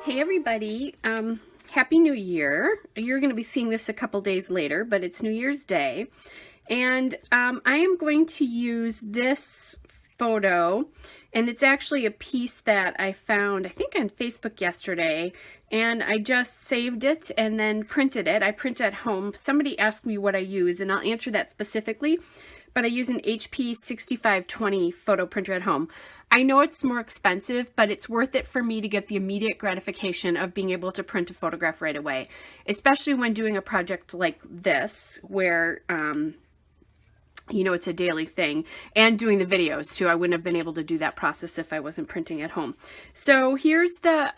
Hey everybody, Happy New Year. You're going to be seeing this a couple days later, but it's New Year's Day. And I am going to use this photo, and it's actually a piece that I found, I think on Facebook yesterday, and I just saved it and then printed it. I print at home. Somebody asked me what I use, and I'll answer that specifically, but I use an HP 6520 photo printer at home. I know it's more expensive, but it's worth it for me to get the immediate gratification of being able to print a photograph right away, especially when doing a project like this where, you know, it's a daily thing, and doing the videos too. I wouldn't have been able to do that process if I wasn't printing at home. So here's the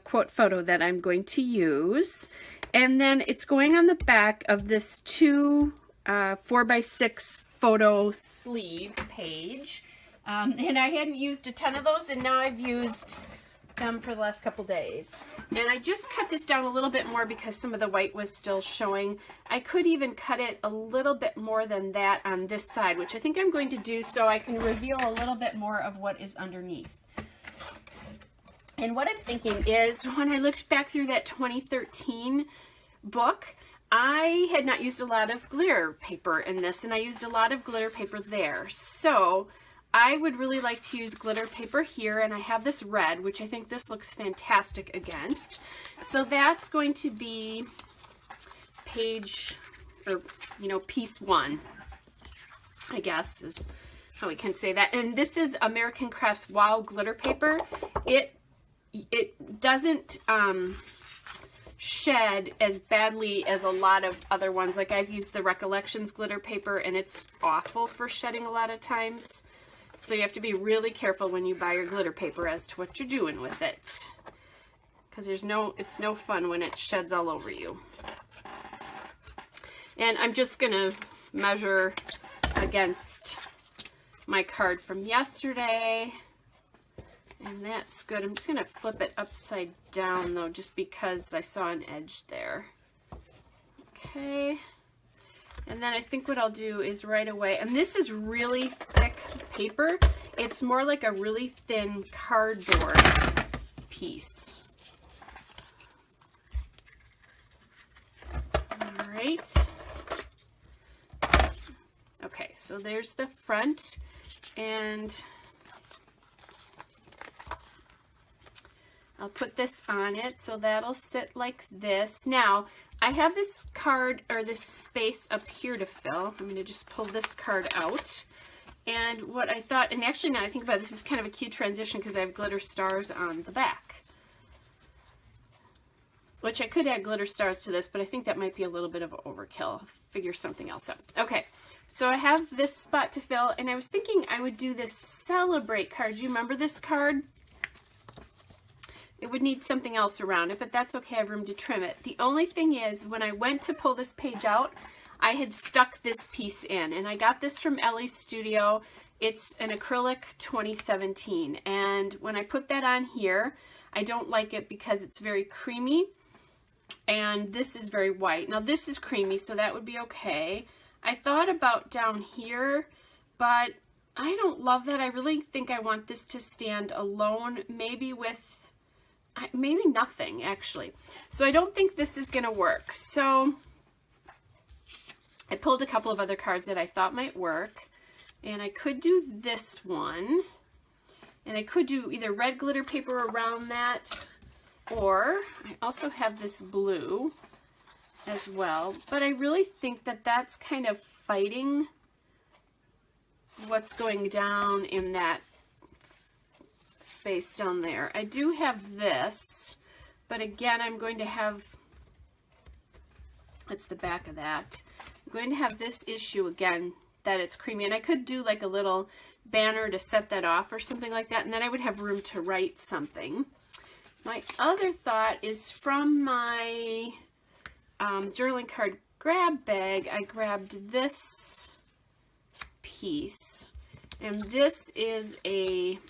quote photo that I'm going to use, and then it's going on the back of this 4x6 photo sleeve page, and I hadn't used a ton of those, and now I've used them for the last couple days. And I just cut this down a little bit more because some of the white was still showing. I could even cut it a little bit more than that on this side, which I think I'm going to do so I can reveal a little bit more of what is underneath. And what I'm thinking is, when I looked back through that 2013 book, I had not used a lot of glitter paper in this, and I used a lot of glitter paper there. So I would really like to use glitter paper here, and I have this red, which I think this looks fantastic against. So that's going to be page, or, you know, piece 1, I guess is how we can say that. And this is American Crafts Wow glitter paper. It doesn't shed as badly as a lot of other ones. Like, I've used the Recollections glitter paper, and it's awful for shedding a lot of times. So you have to be really careful when you buy your glitter paper as to what you're doing with it, because it's no fun when it sheds all over you. And I'm just gonna measure against my card from yesterday, and that's good. I'm just gonna flip it upside down though, just because I saw an edge there. Okay. And then I think what I'll do is right away, and this is really thick paper. It's more like a really thin cardboard piece. All right. Okay, so there's the front, and I'll put this on it, so that'll sit like this. Now, I have this card, or this space up here to fill. I'm going to just pull this card out. And what I thought, and actually now I think about it, this is kind of a cute transition because I have glitter stars on the back. Which I could add glitter stars to this, but I think that might be a little bit of overkill. I'll figure something else out. Okay, so I have this spot to fill, and I was thinking I would do this Celebrate card. Do you remember this card? It would need something else around it, but that's okay. I have room to trim it. The only thing is, when I went to pull this page out, I had stuck this piece in, and I got this from Ellie's Studio. It's an acrylic 2017, and when I put that on here, I don't like it because it's very creamy, and this is very white. Now this is creamy, so that would be okay. I thought about down here, but I don't love that. I really think I want this to stand alone, maybe with maybe nothing, actually. So I don't think this is going to work. So I pulled a couple of other cards that I thought might work, and I could do this one, and I could do either red glitter paper around that, or I also have this blue as well, but I really think that that's kind of fighting what's going down in that space down there. I do have this, but again, I'm going to have, that's the back of that. I'm going to have this issue again, that it's creamy, and I could do like a little banner to set that off or something like that, and then I would have room to write something. My other thought is from my journaling card grab bag, I grabbed this piece, and this is a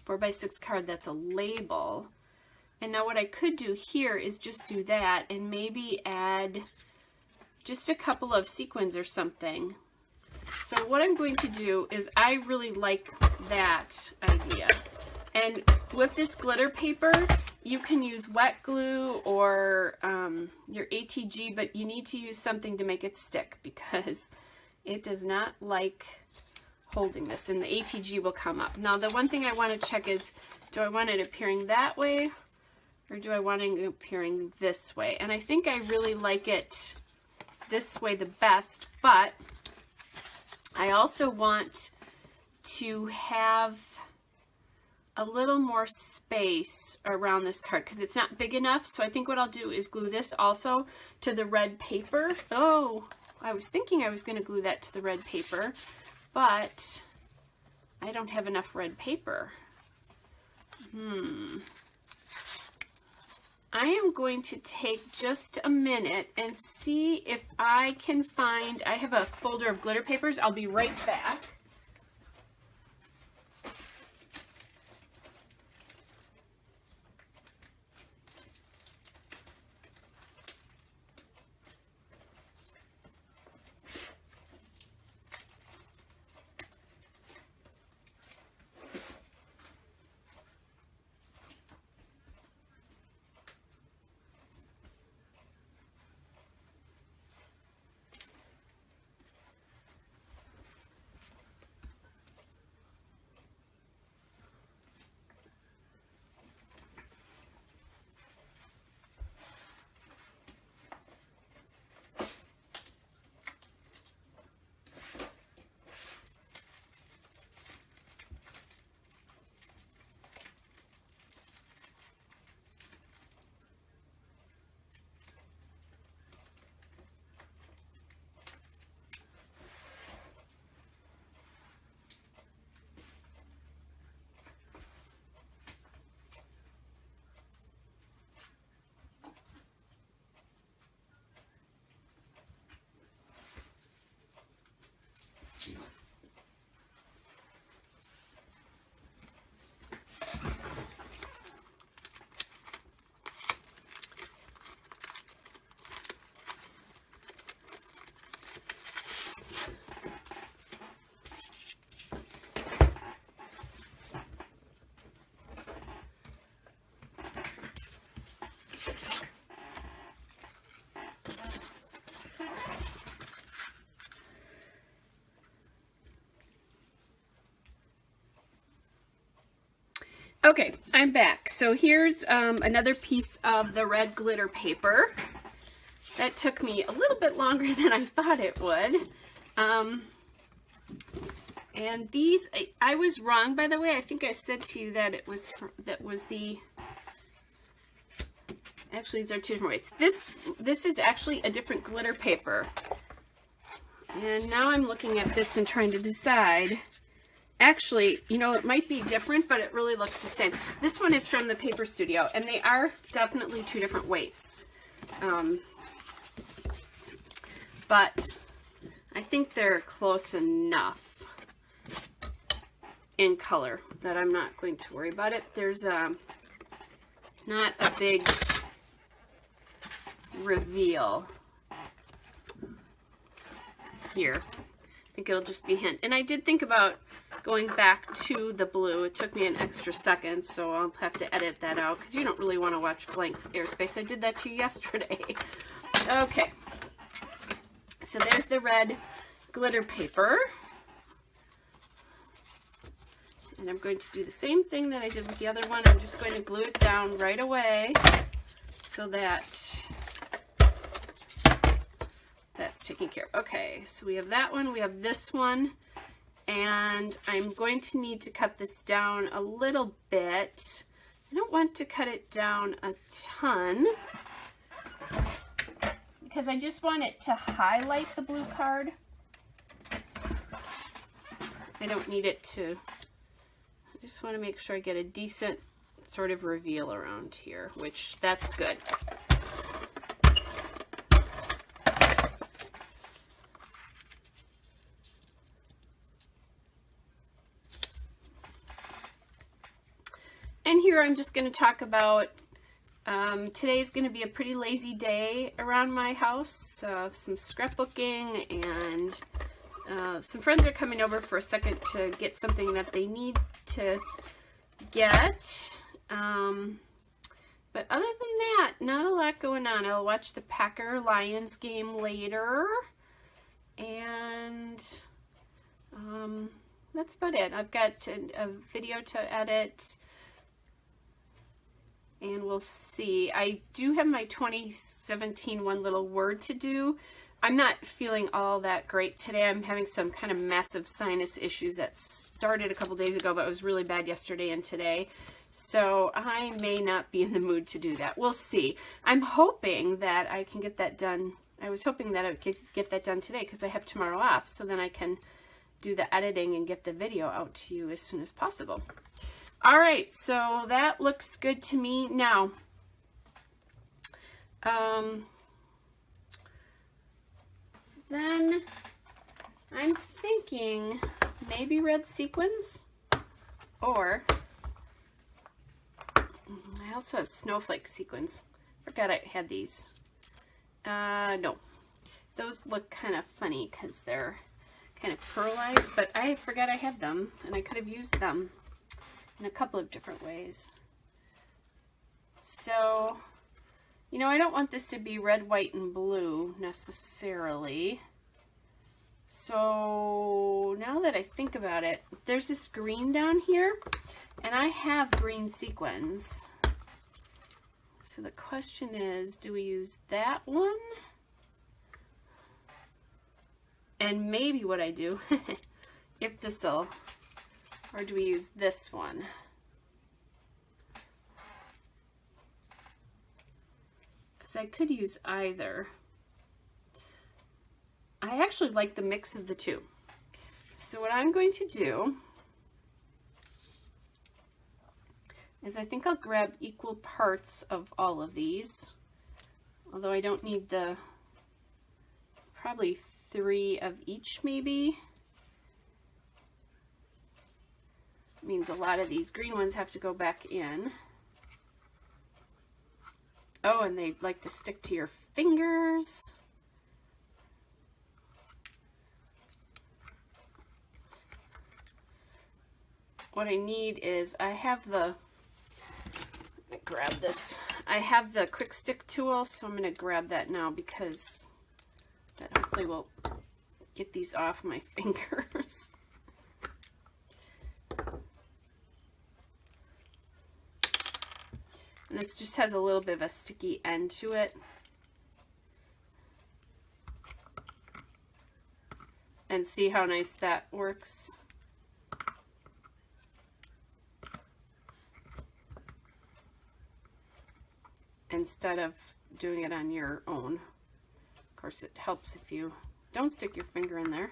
4x6 card that's a label. And now what I could do here is just do that and maybe add just a couple of sequins or something. So what I'm going to do is, I really like that idea. And with this glitter paper, you can use wet glue or your ATG, but you need to use something to make it stick because it does not like holding this, and the ATG will come up. Now, the one thing I want to check is, do I want it appearing that way or do I want it appearing this way? And I think I really like it this way the best, but I also want to have a little more space around this card because it's not big enough. So I think what I'll do is glue this also to the red paper. Oh, I was thinking I was going to glue that to the red paper, but I don't have enough red paper. I am going to take just a minute and see if I can find, I have a folder of glitter papers. I'll be right back. Okay, I'm back. So here's another piece of the red glitter paper. That took me a little bit longer than I thought it would. And these, I was wrong, by the way. I think I said to you that it was actually these are two different weights. This is actually a different glitter paper. And now I'm looking at this and trying to decide. Actually, you know, it might be different, but it really looks the same. This one is from the Paper Studio, and they are definitely two different weights. But I think they're close enough in color that I'm not going to worry about it. There's not a big reveal here. I think it'll just be a hint. And I did think about going back to the blue. It took me an extra second, so I'll have to edit that out because you don't really want to watch blank airspace. I did that to you yesterday. Okay. So there's the red glitter paper. And I'm going to do the same thing that I did with the other one. I'm just going to glue it down right away so that that's taken care of. Okay, so we have that one, we have this one, and I'm going to need to cut this down a little bit. I don't want to cut it down a ton because I just want it to highlight the blue card. I don't need it to, I just want to make sure I get a decent sort of reveal around here, which that's good. And here I'm just going to talk about, today's going to be a pretty lazy day around my house. Some scrapbooking, and some friends are coming over for a second to get something that they need to get. But other than that, not a lot going on. I'll watch the Packer-Lions game later. And that's about it. I've got a video to edit. And we'll see. I do have my 2017 one little word to do. I'm not feeling all that great today. I'm having some kind of massive sinus issues that started a couple days ago, but it was really bad yesterday and today. So I may not be in the mood to do that. We'll see. I'm hoping that I can get that done. I was hoping that I could get that done today because I have tomorrow off, so then I can do the editing and get the video out to you as soon as possible. All right, so that looks good to me. Now, then I'm thinking maybe red sequins, or I also have snowflake sequins. Forgot I had these. No, those look kind of funny because they're kind of pearlized, but I forgot I had them, and I could have used them in a couple of different ways. So, you know, I don't want this to be red, white, and blue necessarily. So now that I think about it, there's this green down here, and I have green sequins. So the question is, do we use that one? And maybe what I do, if this'll, or do we use this one? Because I could use either. I actually like the mix of the two. So what I'm going to do is I think I'll grab equal parts of all of these. Although I don't need the, probably 3 of each maybe. Means a lot of these green ones have to go back in. Oh, and they like to stick to your fingers. What I need is, I have the, let me grab this. I have the quick stick tool, so I'm going to grab that now because that hopefully will get these off my fingers. And this just has a little bit of a sticky end to it. And see how nice that works. Instead of doing it on your own. Of course, it helps if you don't stick your finger in there.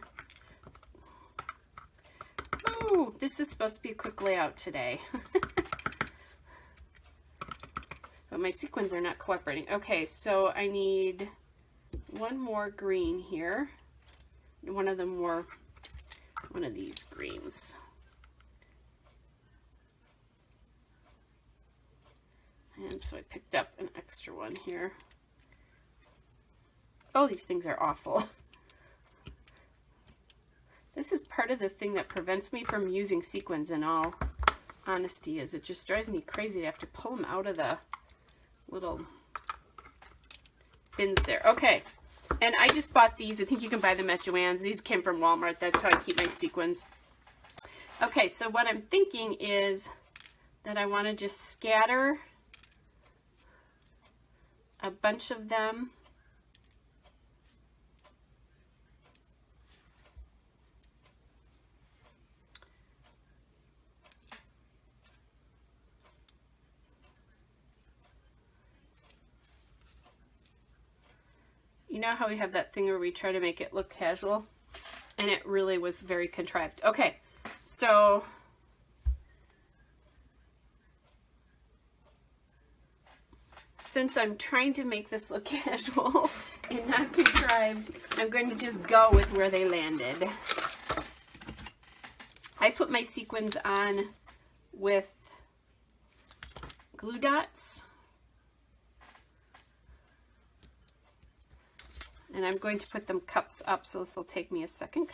Oh, this is supposed to be a quick layout today. But my sequins are not cooperating. Okay, so I need one more green here. One of these greens. And so I picked up an extra one here. Oh, these things are awful. This is part of the thing that prevents me from using sequins, in all honesty, is it just drives me crazy to have to pull them out of the little bins there. Okay, and I just bought these. I think you can buy them at Joann's. These came from Walmart. That's how I keep my sequins. Okay, so what I'm thinking is that I want to just scatter a bunch of them You know how we have that thing where we try to make it look casual? And it really was very contrived. Okay, so since I'm trying to make this look casual and not contrived, I'm going to just go with where they landed. I put my sequins on with glue dots. And I'm going to put them cups up, so this will take me a second.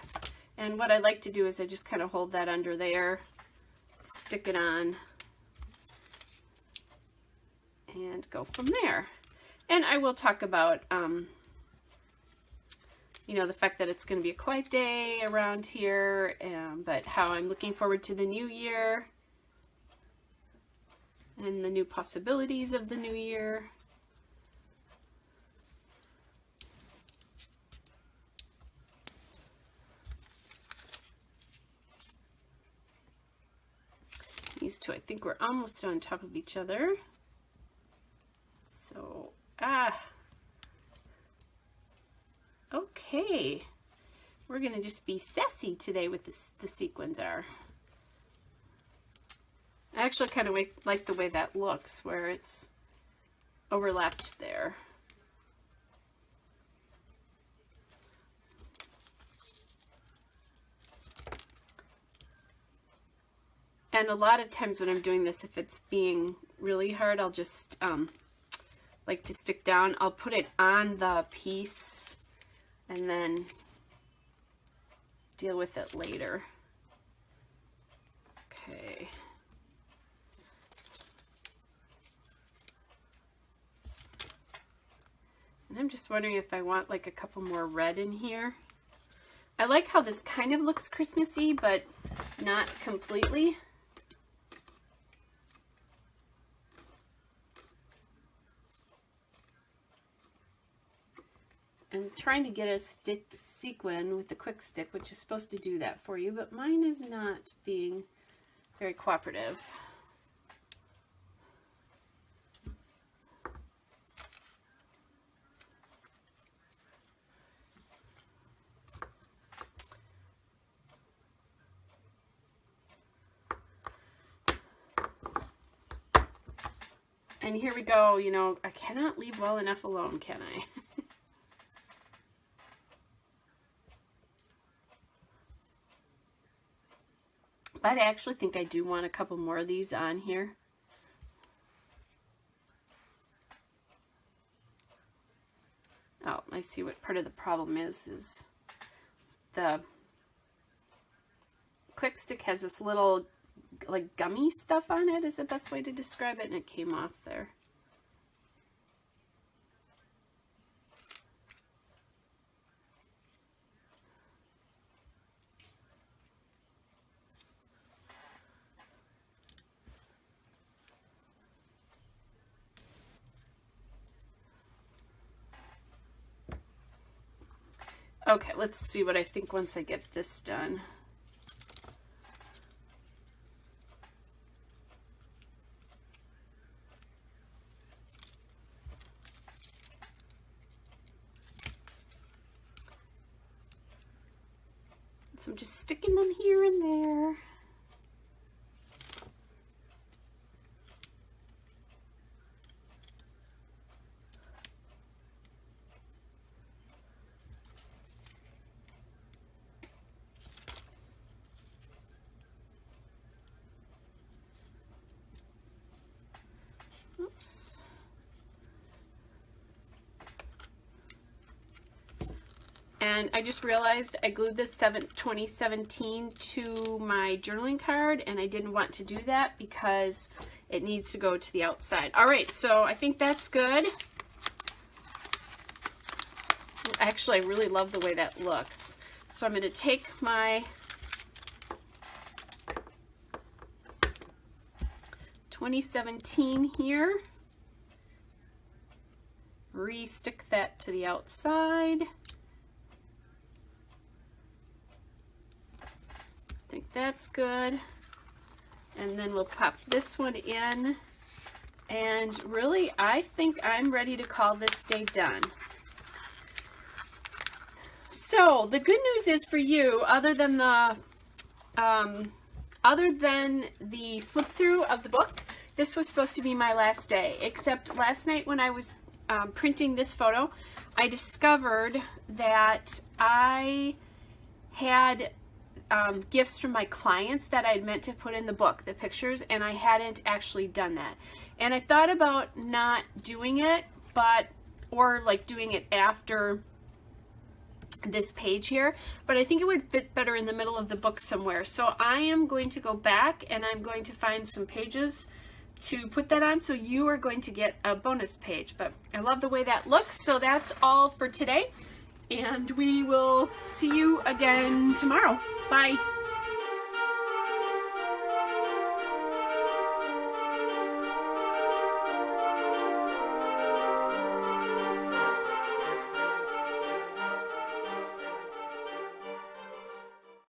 And what I like to do is I just kind of hold that under there, stick it on, and go from there. And I will talk about, you know, the fact that it's going to be a quiet day around here, but how I'm looking forward to the new year and the new possibilities of the new year. These two, I think we're almost on top of each other. So, okay. We're gonna just be sassy today with the sequins are. I actually kind of like the way that looks, where it's overlapped there. And a lot of times when I'm doing this, if it's being really hard, I'll just like to stick down. I'll put it on the piece and then deal with it later. Okay. And I'm just wondering if I want like a couple more red in here. I like how this kind of looks Christmassy, but not completely. I'm trying to get a sequin with the quick stick, which is supposed to do that for you, but mine is not being very cooperative. And here we go, you know, I cannot leave well enough alone, can I? But I actually think I do want a couple more of these on here. Oh, I see what part of the problem is the quick stick has this little like gummy stuff on it, is the best way to describe it, and it came off there. Okay, let's see what I think once I get this done. So I'm just sticking them here and there. Oops. And I just realized I glued this 2017 to my journaling card, and I didn't want to do that because it needs to go to the outside. All right, so I think that's good. Actually, I really love the way that looks. So I'm going to take my (2017) here, re-stick that to the outside. I think that's good. And then we'll pop this one in. And really, I think I'm ready to call this day done. So the good news is for you, other than the flip through of the book, this was supposed to be my last day. Except last night when I was printing this photo, I discovered that I had gifts from my clients that I'd meant to put in the book, the pictures, and I hadn't actually done that. And I thought about not doing it, or like doing it after this page here, but I think it would fit better in the middle of the book somewhere. So I am going to go back and I'm going to find some pages to put that on, so you are going to get a bonus page. But I love the way that looks. So that's all for today, and we will see you again tomorrow. Bye.